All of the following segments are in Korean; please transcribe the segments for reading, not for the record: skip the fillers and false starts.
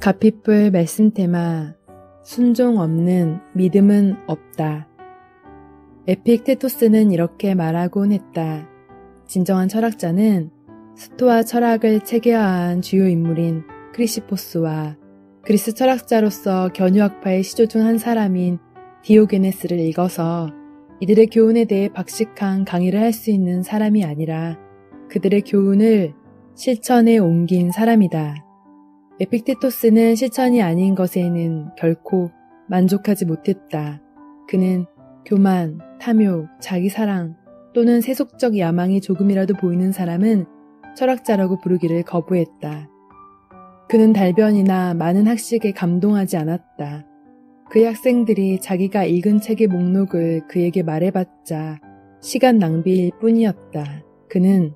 가피뿔 말씀 테마 순종 없는 믿음은 없다. 에픽테토스는 이렇게 말하곤 했다. 진정한 철학자는 스토아 철학을 체계화한 주요 인물인 크리시포스와 그리스 철학자로서 견유학파의 시조 중 한 사람인 디오게네스를 읽어서 이들의 교훈에 대해 박식한 강의를 할 수 있는 사람이 아니라 그들의 교훈을 실천에 옮긴 사람이다. 에픽테토스는 실천이 아닌 것에는 결코 만족하지 못했다. 그는 교만, 탐욕, 자기사랑 또는 세속적 야망이 조금이라도 보이는 사람은 철학자라고 부르기를 거부했다. 그는 달변이나 많은 학식에 감동하지 않았다. 그의 학생들이 자기가 읽은 책의 목록을 그에게 말해봤자 시간 낭비일 뿐이었다. 그는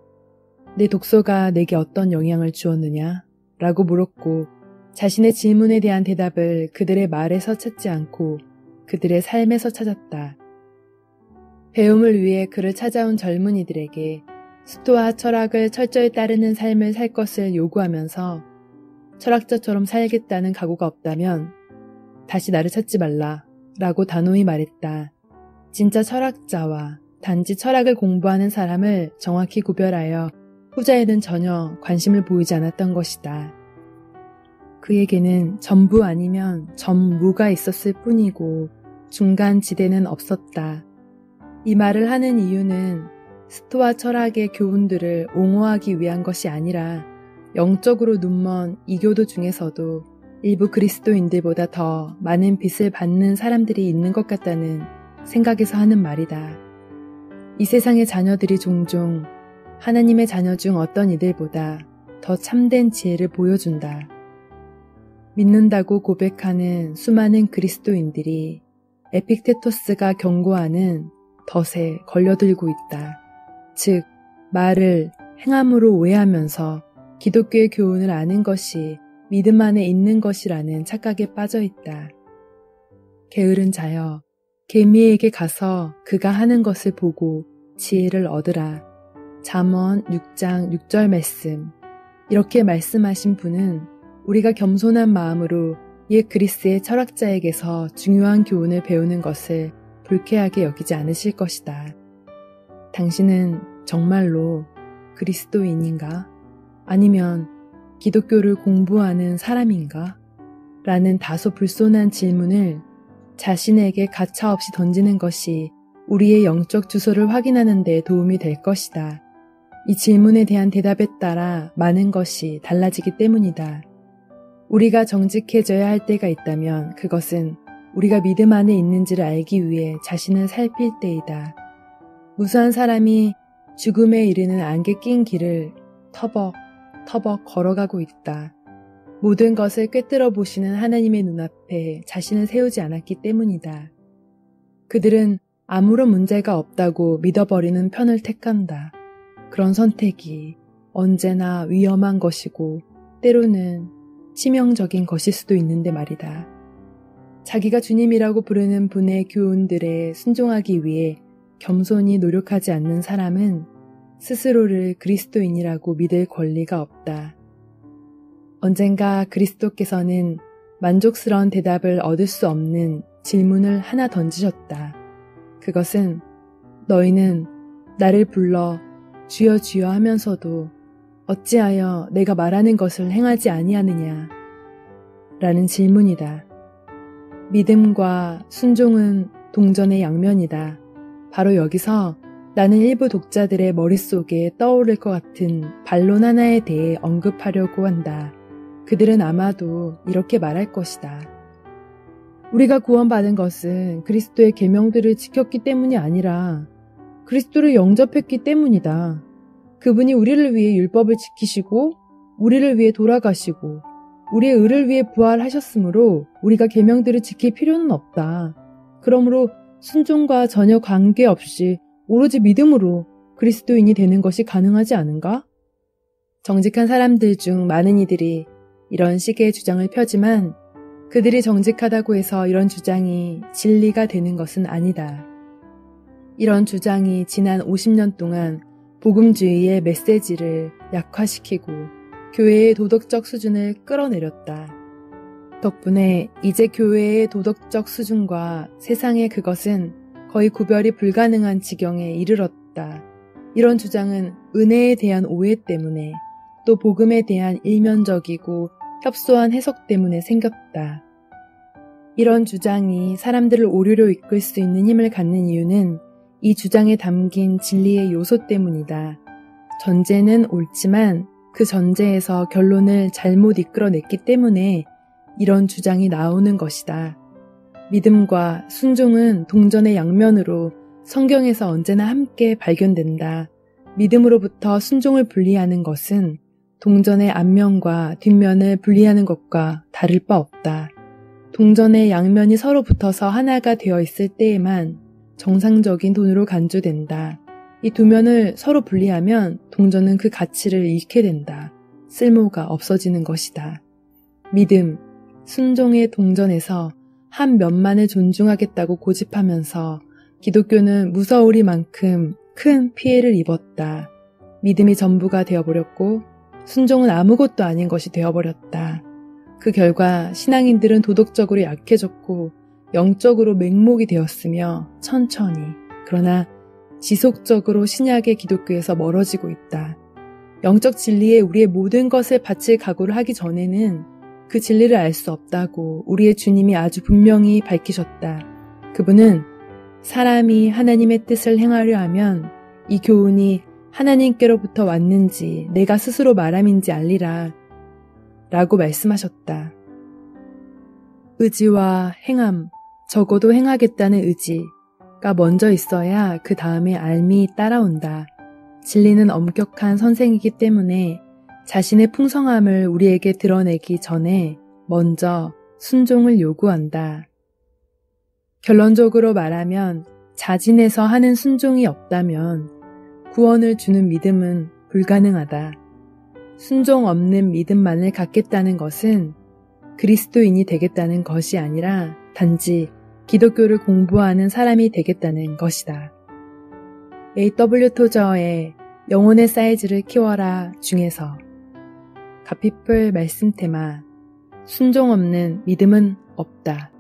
내 독서가 내게 어떤 영향을 주었느냐? 라고 물었고 자신의 질문에 대한 대답을 그들의 말에서 찾지 않고 그들의 삶에서 찾았다. 배움을 위해 그를 찾아온 젊은이들에게 스토아 철학을 철저히 따르는 삶을 살 것을 요구하면서 철학자처럼 살겠다는 각오가 없다면 다시 나를 찾지 말라 라고 단호히 말했다. 진짜 철학자와 단지 철학을 공부하는 사람을 정확히 구별하여 후자에는 전혀 관심을 보이지 않았던 것이다. 그에게는 전부 아니면 전무가 있었을 뿐이고 중간 지대는 없었다. 이 말을 하는 이유는 스토아 철학의 교훈들을 옹호하기 위한 것이 아니라 영적으로 눈먼 이교도 중에서도 일부 그리스도인들보다 더 많은 빚을 받는 사람들이 있는 것 같다는 생각에서 하는 말이다. 이 세상의 자녀들이 종종 하나님의 자녀 중 어떤 이들보다 더 참된 지혜를 보여준다. 믿는다고 고백하는 수많은 그리스도인들이 에픽테토스가 경고하는 덫에 걸려들고 있다. 즉, 말을 행함으로 오해하면서 기독교의 교훈을 아는 것이 믿음 안에 있는 것이라는 착각에 빠져 있다. 게으른 자여, 개미에게 가서 그가 하는 것을 보고 지혜를 얻으라. 잠언 6장 6절 말씀. 이렇게 말씀하신 분은 우리가 겸손한 마음으로 옛 그리스의 철학자에게서 중요한 교훈을 배우는 것을 불쾌하게 여기지 않으실 것이다. 당신은 정말로 그리스도인인가? 아니면 기독교를 공부하는 사람인가? 라는 다소 불손한 질문을 자신에게 가차없이 던지는 것이 우리의 영적 주소를 확인하는 데 도움이 될 것이다. 이 질문에 대한 대답에 따라 많은 것이 달라지기 때문이다. 우리가 정직해져야 할 때가 있다면 그것은 우리가 믿음 안에 있는지를 알기 위해 자신을 살필 때이다. 무수한 사람이 죽음에 이르는 안개 낀 길을 터벅터벅 걸어가고 있다. 모든 것을 꿰뚫어 보시는 하나님의 눈앞에 자신을 세우지 않았기 때문이다. 그들은 아무런 문제가 없다고 믿어버리는 편을 택한다. 그런 선택이 언제나 위험한 것이고 때로는 치명적인 것일 수도 있는데 말이다. 자기가 주님이라고 부르는 분의 교훈들에 순종하기 위해 겸손히 노력하지 않는 사람은 스스로를 그리스도인이라고 믿을 권리가 없다. 언젠가 그리스도께서는 만족스러운 대답을 얻을 수 없는 질문을 하나 던지셨다. 그것은 너희는 나를 불러 주여 주여 하면서도 어찌하여 내가 말하는 것을 행하지 아니하느냐? 라는 질문이다. 믿음과 순종은 동전의 양면이다. 바로 여기서 나는 일부 독자들의 머릿속에 떠오를 것 같은 반론 하나에 대해 언급하려고 한다. 그들은 아마도 이렇게 말할 것이다. 우리가 구원받은 것은 그리스도의 계명들을 지켰기 때문이 아니라 그리스도를 영접했기 때문이다. 그분이 우리를 위해 율법을 지키시고 우리를 위해 돌아가시고 우리의 의를 위해 부활하셨으므로 우리가 계명들을 지킬 필요는 없다. 그러므로 순종과 전혀 관계없이 오로지 믿음으로 그리스도인이 되는 것이 가능하지 않은가? 정직한 사람들 중 많은 이들이 이런 식의 주장을 펴지만 그들이 정직하다고 해서 이런 주장이 진리가 되는 것은 아니다. 이런 주장이 지난 50년 동안 복음주의의 메시지를 약화시키고 교회의 도덕적 수준을 끌어내렸다. 덕분에 이제 교회의 도덕적 수준과 세상의 그것은 거의 구별이 불가능한 지경에 이르렀다. 이런 주장은 은혜에 대한 오해 때문에 또 복음에 대한 일면적이고 협소한 해석 때문에 생겼다. 이런 주장이 사람들을 오류로 이끌 수 있는 힘을 갖는 이유는 이 주장에 담긴 진리의 요소 때문이다. 전제는 옳지만 그 전제에서 결론을 잘못 이끌어냈기 때문에 이런 주장이 나오는 것이다. 믿음과 순종은 동전의 양면으로 성경에서 언제나 함께 발견된다. 믿음으로부터 순종을 분리하는 것은 동전의 앞면과 뒷면을 분리하는 것과 다를 바 없다. 동전의 양면이 서로 붙어서 하나가 되어 있을 때에만 정상적인 돈으로 간주된다. 이 두 면을 서로 분리하면 동전은 그 가치를 잃게 된다. 쓸모가 없어지는 것이다. 믿음, 순종의 동전에서 한 면만을 존중하겠다고 고집하면서 기독교는 무서우리만큼 큰 피해를 입었다. 믿음이 전부가 되어버렸고 순종은 아무것도 아닌 것이 되어버렸다. 그 결과 신앙인들은 도덕적으로 약해졌고 영적으로 맹목이 되었으며 천천히 그러나 지속적으로 신약의 기독교에서 멀어지고 있다. 영적 진리에 우리의 모든 것을 바칠 각오를 하기 전에는 그 진리를 알 수 없다고 우리의 주님이 아주 분명히 밝히셨다. 그분은 사람이 하나님의 뜻을 행하려 하면 이 교훈이 하나님께로부터 왔는지 내가 스스로 말함인지 알리라 라고 말씀하셨다. 의지와 행함, 적어도 행하겠다는 의지가 먼저 있어야 그 다음에 알미 따라온다. 진리는 엄격한 선생이기 때문에 자신의 풍성함을 우리에게 드러내기 전에 먼저 순종을 요구한다. 결론적으로 말하면 자진해서 하는 순종이 없다면 구원을 주는 믿음은 불가능하다. 순종 없는 믿음만을 갖겠다는 것은 그리스도인이 되겠다는 것이 아니라 단지 기독교를 공부하는 사람이 되겠다는 것이다. A.W. 토저의 영혼의 사이즈를 키워라 중에서 가피플 말씀 테마 순종 없는 믿음은 없다.